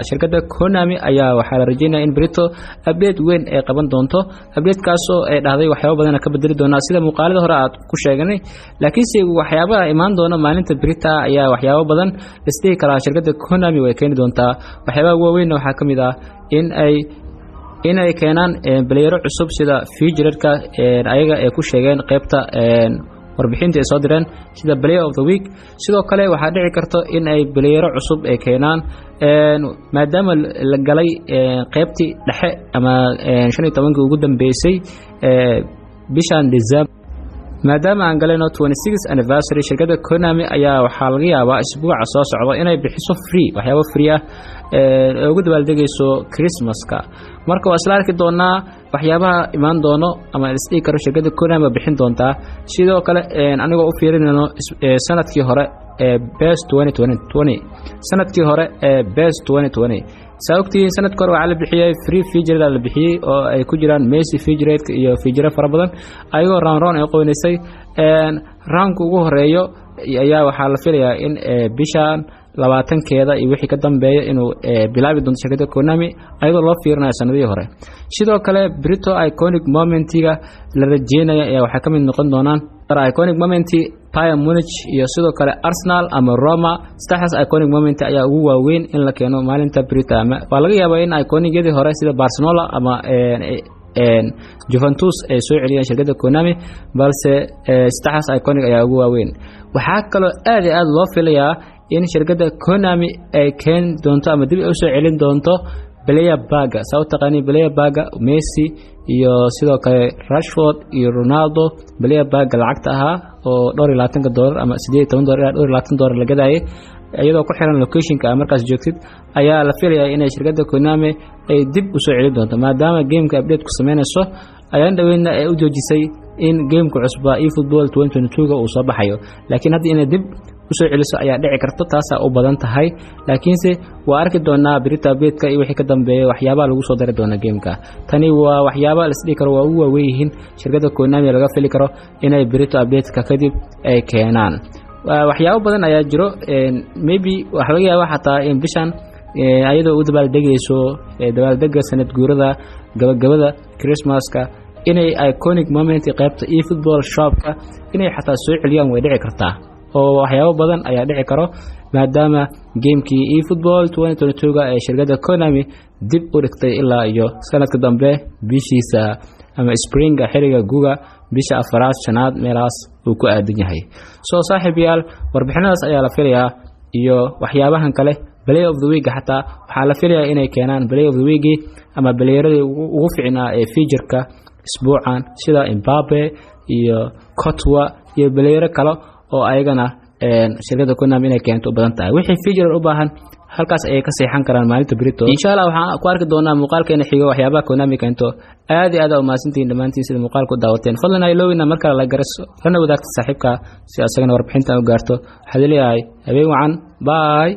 shirkadda Konami ayaa waxaa la rajeynayaa in Brito update weyn ay qaban doonto update kaas oo ay dhahday waxyaabo badan ka bedeli doona sida muuqaalada hore aad ku sheeganay laakiin si waxyaabaha imaan doona maalinta Brita ayaa waxyaabo badan istii kala shirkadda Konami way keeni doontaa waxyaabaha waaweyn waxa kamid ah in ay keenaan baleero cusub sida feature-ka ayaga ay ku sheegeen qaybta warbixinta ay soo direen sida player of the week sidoo kale waxa dhici karto in ay baleero cusub ay keenaan maadaama la galay qaybtii dhexe ama 15 ugu dambeysay bishan December maadaama aan galayno 26 anniversary shirkadda Konami ayaa waxa laga yaabaa isbuuca soo socda inay bixiso free waxyaabo free ah ugu dabaaldegayso Christmaska marka waa isla arki doonaa waxyaabaha imaan doono ama isdii karo shirkadda Konami bixin doonta sidoo kale anigoo u fiirinayno sanadkii hore best 2020 sanadkii hore best 2020 sababtii sanadkii hore waxa la bixiyay free feature la bixiyay oo ay ku jiraan Messi feature iyo feature fara badan ayagoo round ay qoynaysay rank ugu horeeyo ayaa waxa la filayaa in bishan 20keeda iyo wixii ka dambeeyo inuu bilaabi doono shirkadda Konami ayadoo loo fiirinayo sanadii hore sidoo kale Brito iconic momentiga la rajeynayo waxa kamid noqon doonaan iconic momenti Bayern Munich iyo sidoo kale Arsenal ama Roma status iconic moment ayaa ugu waaweyn in la keeno maalinta Brito waa laga yaabaa in iconicgii hore sida Barcelona ama Juventus ay soo celiyeen shirkadda Konami balse status iconic ayaa ugu waaweyn waxa kale aad loo filayaa in shirkadda Konami ay keen doonto ama dib u soo celin doonto player baga sababta qani player baga Messi iyo sidoo kale Rashford iyo Ronaldo player baga lacagta ahaa oo $20 ama $18 la gadaayay iyadoo ku xiran location-ka markaas joogtid ayaa la filayaa in shirkadda Konami ay dib u soo celin doonto maadaama game-ka update ku sameynayso ayaan dhaweynaa ay u joojisay in game-ku cusba eFootball 2022 uu soo baxayo laakiin hadda in dib usoo celiso ayaa dhici karto taas u badan tahay laakiin se waa arki doonaa Brito update-ka iyo wixii ka dambeeyay waxyaabaha lagu soo dari doona game-ka tani waa waxyaabaha la isdii karo waa ugu waaweyn shirkadda Konami laga fili karo inay Brito update-ka kadib ay keenaan waxyaabo badan ayaa jiro maybe waxa laga yaabaa xataa in bishan ayadoo u dabaaldegayso dabaaldega sanad guurada gabagabada Christmaska inay iconic moment qaybta eFootball shop-ka inay xataa soo celiyaan way dhici kartaa oo waxyaabo badan ayaa dhici karo maadaama game-kii eFootball 2022 ee shirkadda Konami dib u dhigtay ilaa iyo sanadka dambe bishiisa ama spring xiriga guga bisha afraad shanaad meelaas uu ku aadan yahay soo saaxiibayaal warbixinadaas ayaa la filayaa iyo waxyaabahan kale player of the week xataa waxa la filayaa inay keenaan player of the week ama playerada ugu fiicnaa ee feature-ka isbuucan sida Mbappe iyo Courtois iyo player kale oo ayagana shirkadda Konami inay keento badan tahay wixii feature u baahan halkaas ay ka seexan karaan maalinta Brito insha Allah waxaan ku arki doonaa muuqaalkeena xiga waxyaabaha Konami keento aad u maasantiin dhamaantiin sida muuqaalku daawateen fadlan ay loowina marka la garaso lana wadaagta saaxiibka si asagana warbixinta u gaarto waxaan leeyahay habeen wacan bye